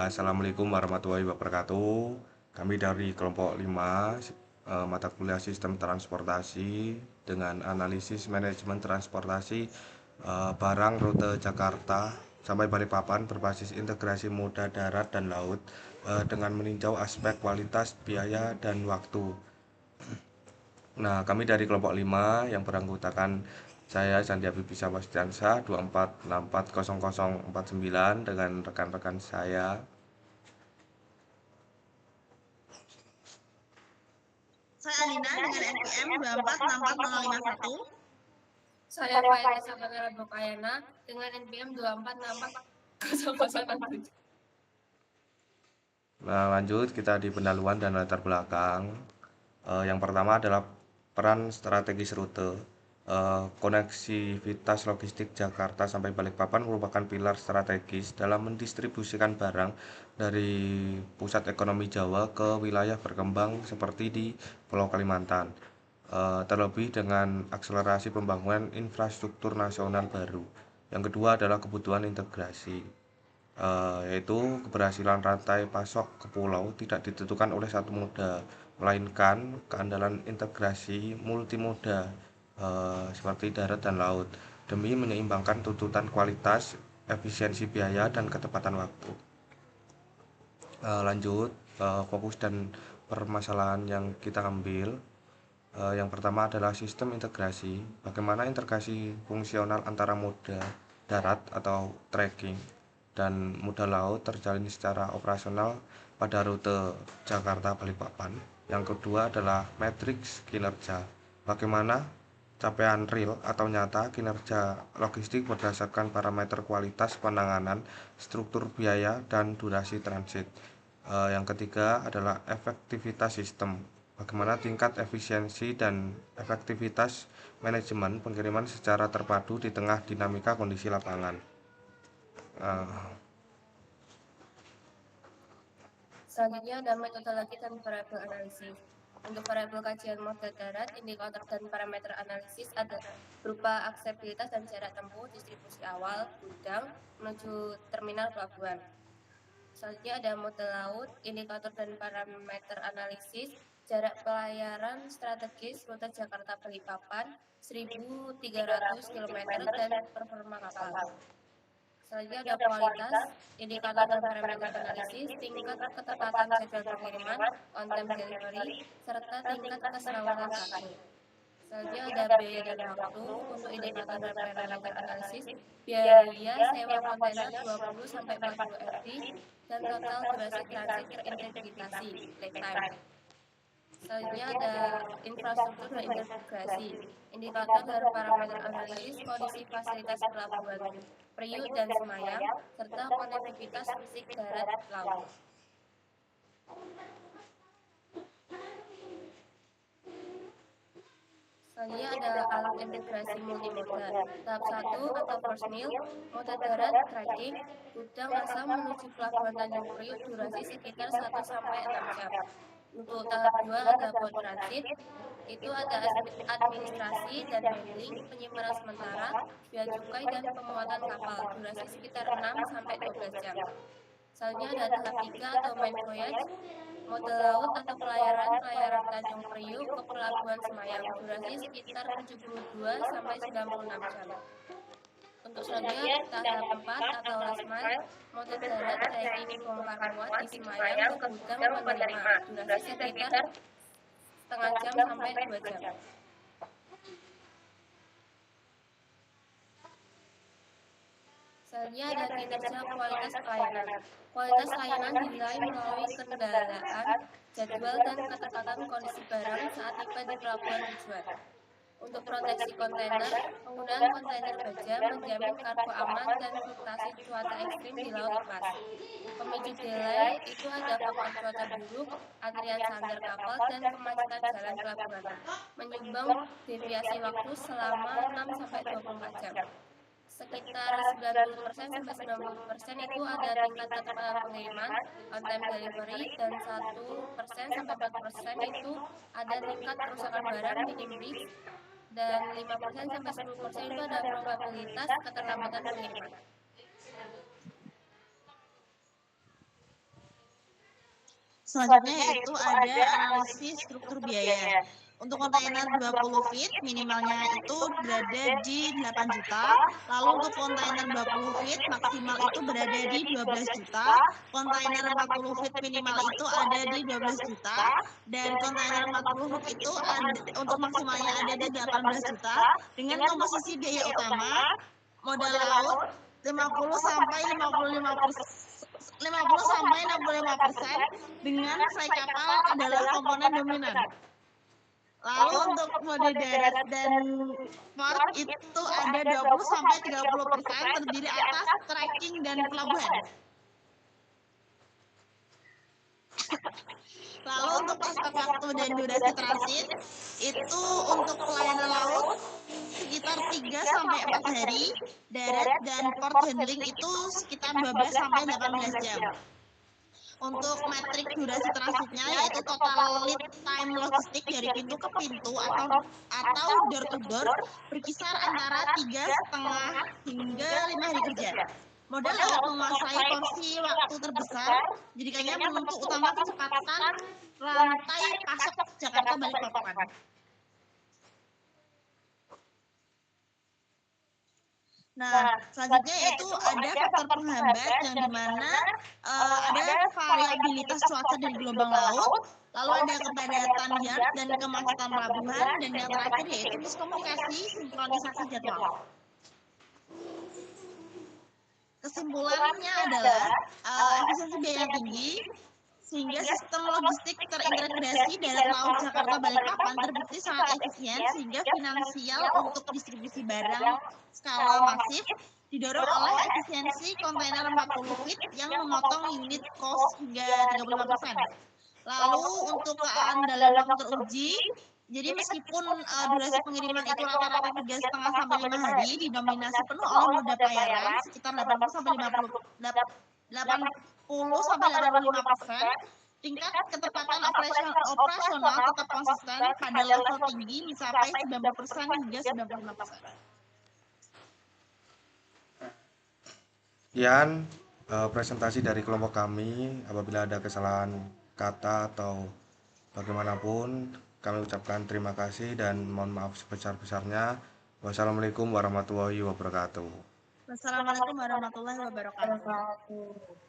Assalamualaikum warahmatullahi wabarakatuh. Kami dari kelompok 5, mata kuliah Sistem Transportasi dengan analisis manajemen transportasi barang rute Jakarta sampai Balikpapan berbasis integrasi moda darat dan laut dengan meninjau aspek kualitas, biaya, dan waktu. Nah, kami dari kelompok 5 yang beranggotakan saya Sandi Habibie Wastiansa 24640049 dengan rekan-rekan saya. Saya Alina dengan NPM 2464051. Saya Faida Sabangara Bokayana dengan NPM 2464007. Nah, lanjut kita di pendahuluan dan latar belakang. Yang pertama adalah peran strategis rute. Koneksivitas logistik Jakarta sampai Balikpapan merupakan pilar strategis dalam mendistribusikan barang dari pusat ekonomi Jawa ke wilayah berkembang seperti di Pulau Kalimantan. Terlebih dengan akselerasi pembangunan infrastruktur nasional baru. Yang kedua adalah kebutuhan integrasi, yaitu keberhasilan rantai pasok ke pulau tidak ditentukan oleh satu moda, melainkan keandalan integrasi multimoda seperti darat dan laut demi menyeimbangkan tuntutan kualitas, efisiensi biaya, dan ketepatan waktu. Lanjut, fokus dan permasalahan yang kita ambil. Yang pertama adalah sistem integrasi. Bagaimana integrasi fungsional antara moda darat atau trekking dan moda laut terjalin secara operasional pada rute Jakarta-Balikpapan. Yang kedua adalah matriks kinerja. Bagaimana capaian real atau nyata kinerja logistik berdasarkan parameter kualitas penanganan, struktur biaya, dan durasi transit. Yang ketiga adalah efektivitas sistem. Bagaimana tingkat efisiensi dan efektivitas manajemen pengiriman secara terpadu di tengah dinamika kondisi lapangan. Selanjutnya ada metodologi dan variabel analisis. Untuk variabel kajian moda darat, indikator dan parameter analisis ada berupa akseptabilitas dan jarak tempuh, distribusi awal, gudang, menuju terminal pelabuhan. Selanjutnya ada moda laut, indikator dan parameter analisis, jarak pelayaran strategis rute Jakarta-Balikpapan 1.300 km dan performa kapal. Selanjutnya ada kualitas, indikator dan parameter analisis, tingkat ketepatan jadwal pengiriman, on time delivery, serta tingkat keselamatan kargo. Selanjutnya ada biaya dan waktu. Untuk indikator dan parameter analisis, biaya sewa kontainer 20-40 FT dan total durasi transit terintegrasi, lag time. Selanjutnya ada infrastruktur dan integrasi, indikator dan parameter analisis kondisi fasilitas pelabuhan Priuk dan Semayang, serta konektivitas fisik darat laut. Selanjutnya ada alat integrasi multimoda. Tahap 1 atau first mill, moda darat tracking, gudang asal menuju pelabuhan Tanjung Priuk durasi sekitar 1-6 jam. Untuk tahap 2 ada port transit, itu ada administrasi dan handling, penyimpanan sementara, bea cukai dan pemuatan kapal, durasi sekitar 6-12 jam. Selanjutnya ada tahap 3 atau main voyage, mode laut atau pelayaran Tanjung Priuk ke pelabuhan Semayang, durasi sekitar 72-96 jam. Untuk selanjutnya tahap 4 atau last mile, mode darat trekking bongkar muat di Semayang ke gudang penerima, durasi sekitar setengah jam sampai 2 jam. Selanjutnya ada kinerja kualitas pelayanan. Kualitas pelayanan dinilai melalui kendaraan, jadwal, dan ketepatan kondisi barang saat tiba di pelabuhan tujuan. Untuk proteksi kontainer, penggunaan kontainer baja menjamin kargo aman dan fluktuasi cuaca ekstrim di laut lepas. Pemicu delay itu ada faktor cuaca buruk, antrian sandar kapal, dan kemacetan jalan pelabuhan, menyumbang deviasi waktu selama 6-24 jam. Sekitar 90-90% itu ada tingkat ketepatan pengiriman, on time delivery, dan 1%-4% itu ada tingkat kerusakan barang, minim risk, dan 5-10% itu ada probabilitas keterlambatan pengiriman. Selanjutnya yaitu ada analisis struktur biaya. Untuk kontainer 20 feet minimalnya itu berada di 8 juta. Lalu untuk kontainer 20 feet maksimal itu berada di 12 juta. Kontainer 40 feet minimal itu ada di 12 juta. Dan kontainer 40 feet itu untuk maksimalnya ada di 18 juta. Dengan komposisi biaya utama modal laut 50 sampai 65% dengan fly kapal adalah komponen dominan. Lalu untuk mode darat dan port itu ada 20 sampai 30% terdiri atas tracking dan pelabuhan. Lalu untuk aspek waktu dan durasi transit itu untuk pelayanan laut sekitar 3 sampai 4 hari, darat dan port handling itu sekitar 12 sampai 18 jam. Untuk metrik durasi transitnya yaitu total lead time logistik dari pintu ke pintu atau door to door berkisar antara 3,5 hingga 5 hari kerja. Modal laut menguasai porsi waktu terbesar, jadikannya penentu utama kecepatan rantai pasok Jakarta Balikpapan. Nah, selanjutnya yaitu ada faktor penghambat yang dimana ada variabilitas cuaca dari gelombang laut, lalu ada kepadatan yard dan kemacetan pelabuhan, dan yang terakhir yaitu miskomunikasi sinkronisasi jadwal. Kesimpulannya adalah efisiensi biaya yang tinggi, sehingga sistem logistik terintegrasi darat laut Jakarta Balikpapan terbukti sangat efisien, sehingga finansial untuk distribusi barang skala masif didorong oleh efisiensi kontainer 40 feet yang memotong unit cost hingga 35%. Lalu untuk keandalan waktu teruji, jadi meskipun durasi pengiriman itu rata-rata 3,5 sampai 5 hari, didominasi penuh oleh moda pelayaran sekitar 80 sampai 85%, tingkat ketepatan operasional tetap konsisten pada level tinggi mencapai 90% hingga 95%. Sekian presentasi dari kelompok kami. Apabila ada kesalahan kata atau bagaimanapun, kami ucapkan terima kasih dan mohon maaf sebesar-besarnya. Wassalamualaikum warahmatullahi wabarakatuh. Wassalamualaikum warahmatullahi wabarakatuh.